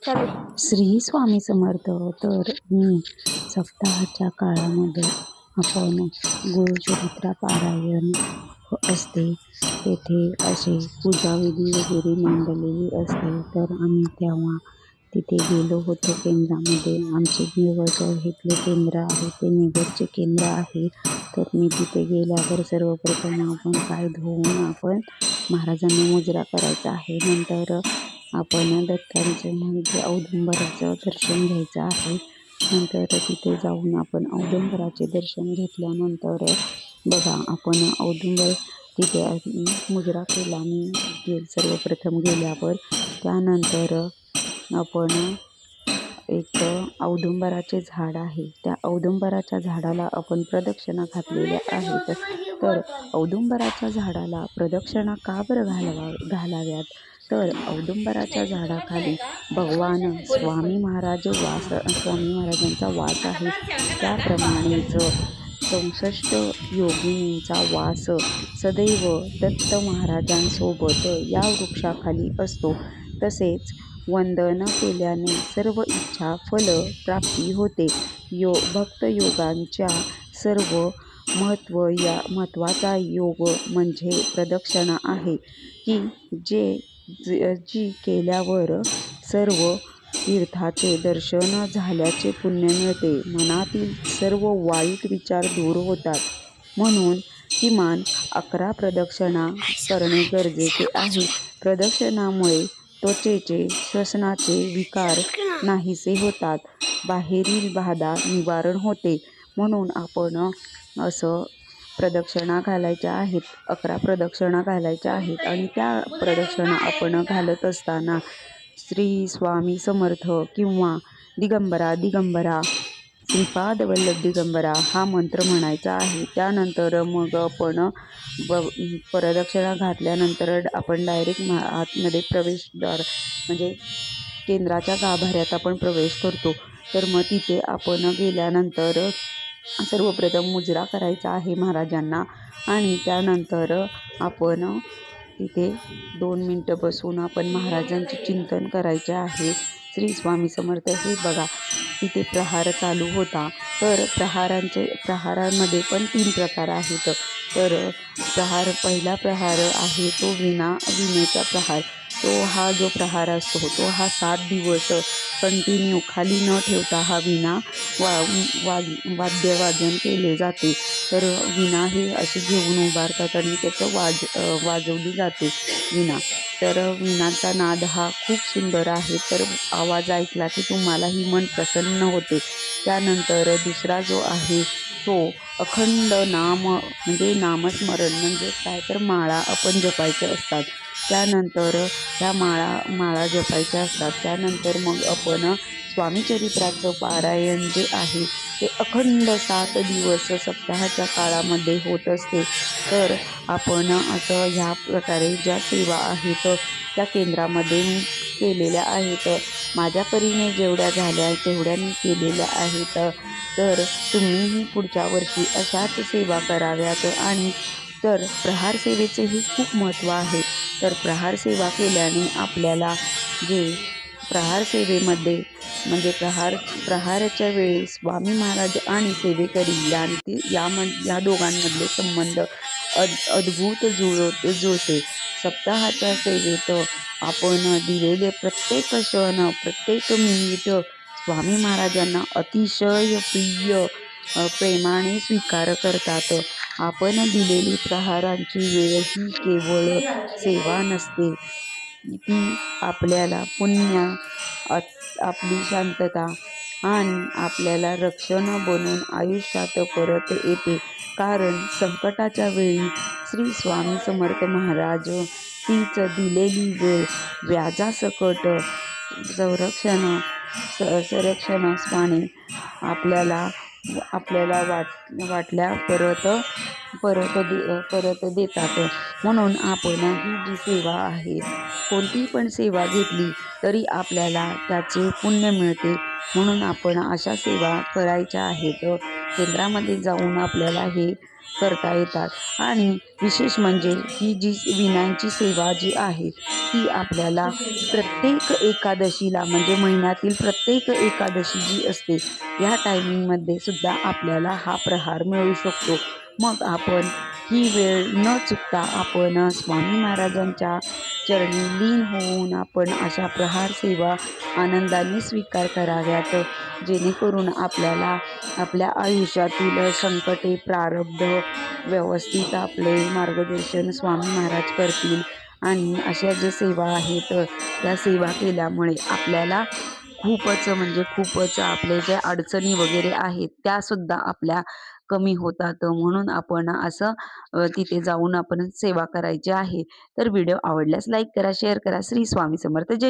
श्री स्वामी समर्थ. तर मी सप्ताहाच्या काळामध्ये आपण गुरुचरित्र पारायण असते, तेथे असे पूजाविधी वगैरे मांडलेली असते. तर आम्ही तेव्हा तिथे गेलो होतो केंद्रामध्ये. आमचे निवडचं घेतले केंद्र आहे, ते निवडचे केंद्र आहे. तर मी तिथे गेल्यावर सर्वप्रथम आपण पाय धुवून आपण महाराजांना मुजरा करायचा आहे. नंतर आपण दत्तांचं म्हणजे औदुंबराचं दर्शन घ्यायचं आहे. नंतर तिथे जाऊन आपण औदुंबराचे दर्शन घेतल्यानंतर बघा आपण औदुंबर तिथे मुजरा केला मी सर्वप्रथम गेल्यावर. त्यानंतर आपण एक औदुंबराचे झाड आहे, त्या औदुंबराच्या झाडाला आपण प्रदक्षिणा घातलेल्या आहेत. तर औदुंबराच्या झाडाला प्रदक्षिणा का बरं घालाव्यात, तर औदुंबराच्या झाडाखाली भगवान स्वामी महाराजांचा वास आहे. त्याप्रमाणेच 64 योगिनींचा वास सदैव दत्त महाराजांसोबत या वृक्षाखाली असतो. तसेच वंदन केल्याने सर्व इच्छा फल प्राप्ती होते. भक्त योगांच्या सर्व महत्त्वाचा योग म्हणजे प्रदक्षिणा आहे, की जी केल्यावर सर्व तीर्थाचे दर्शन झाल्याचे पुण्य मिळते. मनातील सर्व वाईट विचार दूर होतात. म्हणून किमान 11 प्रदक्षिणा करणे गरजेचे आहे. प्रदक्षिणामुळे त्वचेचे श्वसनाचे विकार नाहीसे होतात, बाहेरील बाधा निवारण होते. म्हणून आपण असं प्रदक्षिणा घालायच्या आहेत, 11 प्रदक्षिणा घालायच्या आहेत. आणि त्या प्रदक्षिणा आपण घालत असताना श्री स्वामी समर्थ किंवा दिगंबरा श्रीपाद वल्लभ दिगंबरा हा मंत्र म्हणायचा आहे. त्यानंतर मग आपण प्रदक्षिणा घातल्यानंतर आपण डायरेक्ट आतमध्ये प्रवेशद्वार म्हणजे केंद्राच्या गाभाऱ्यात आपण प्रवेश करतो. तर मग तिथे आपण गेल्यानंतर सर्वप्रथम मुजरा करायचा आहे महाराजांना. आणि त्यानंतर आपण तिथे 2 मिनटं बसून आपण महाराजांचे चिंतन करायचे आहे. श्री स्वामी समर्थ. हे बघा तिथे प्रहार चालू होता. तर प्रहारांमध्ये पण 3 प्रकार आहेत. तर पहिला प्रहार आहे तो विणेचा प्रहार. हा जो प्रहार असतो तो हा 7 दिवस कंटिन्यू खाली न ठेवता हा विणा वाद्यवादन केले जाते. तर विणा हे असे घेऊन उभारतात आणि त्याचं वाजवली जाते विणा. तर विणाचा नाद हा खूप सुंदर आहे. तर आवाज ऐकला की तुम्हालाही मन प्रसन्न होते. त्यानंतर दुसरा जो आहे तो अखंड नाम म्हणजे नामस्मरण म्हणजे काय, तर माळा आपण जपायच्या असतात. त्यानंतर त्या माळा जपायच्या असतात. त्यानंतर मग आपण स्वामीचरित्राचं पारायण जे आहे ते अखंड 7 दिवस सप्ताहाच्या काळामध्ये होत असते. तर आपण असं ह्या प्रकारे ज्या सेवा आहेत त्या केंद्रामध्ये मी केलेल्या आहेत. माझ्या परीने जेवढ्या झाल्या तेवढ्या मी केलेल्या आहेत. तर तुम्हीही पुढच्या वर्षी अशाच सेवा कराव्यात. आणि तर प्रहार सेवेचेही खूप महत्त्व आहे. तर प्रहार सेवा केल्याने आपल्याला जे प्रहार सेवेमध्ये म्हणजे प्रहाराच्या वेळी स्वामी महाराज आणि सेवेकरी या दोघांमधले संबंध अद्भुत जुळते. सप्ताहाच्या सेवेत आपण दिलेले प्रत्येक क्षण प्रत्येक मिनिट स्वामी महाराजांना अतिशय प्रेमाने स्वीकार करतात. आपण दिलेली प्रहारांची वेळ ही केवळ सेवा नसते, ती आपल्याला पुण्य, आपली शांतता आणि आपल्याला रक्षण बनून आयुष्यात परत येते. कारण संकटाच्या वेळी श्री स्वामी समर्थ महाराज हीच दिलेली वेळ व्याजासकट संरक्षणाने आपल्याला वाटल्या परत देतात. म्हणून आपण ही जी सेवा आहे, कोणती पण सेवा घेतली तरी आपल्याला त्याचे पुण्य मिळते. म्हणून आपण अशा सेवा करायच्या आहेत. केंद्रामध्ये जाऊन आपल्याला हे करता येतात आणि विशेष म्हणजे ही जी विनांची सेवा जी आहे ती आपल्याला प्रत्येक एकादशीला म्हणजे महिन्यातील प्रत्येक एकादशी जी असते ह्या टायमिंगमध्ये सुद्धा आपल्याला हा प्रहार मिळू शकतो. मग आपण ही वेळ न चुकता आपण स्वामी महाराजांच्या चरणी लीन होऊन आपण अशा प्रहार सेवा आनंदाने स्वीकार कराव्यात, जेणेकरून आपल्याला आपल्या आयुष्यातील संकटे, प्रारब्ध व्यवस्थित आपले मार्गदर्शन स्वामी महाराज करतील आणि अशा ज्या सेवा आहेत त्या सेवा केल्यामुळे आपल्याला खूपच म्हणजे खूपच आपले ज्या अडचणी वगैरे आहेत त्यासुद्धा आपल्या कमी होतात. म्हणून आपण असं तिथे जाऊन आपण सेवा करायची आहे. तर व्हिडिओ आवडल्यास लाईक करा, शेअर करा. श्री स्वामी समर्थ. जय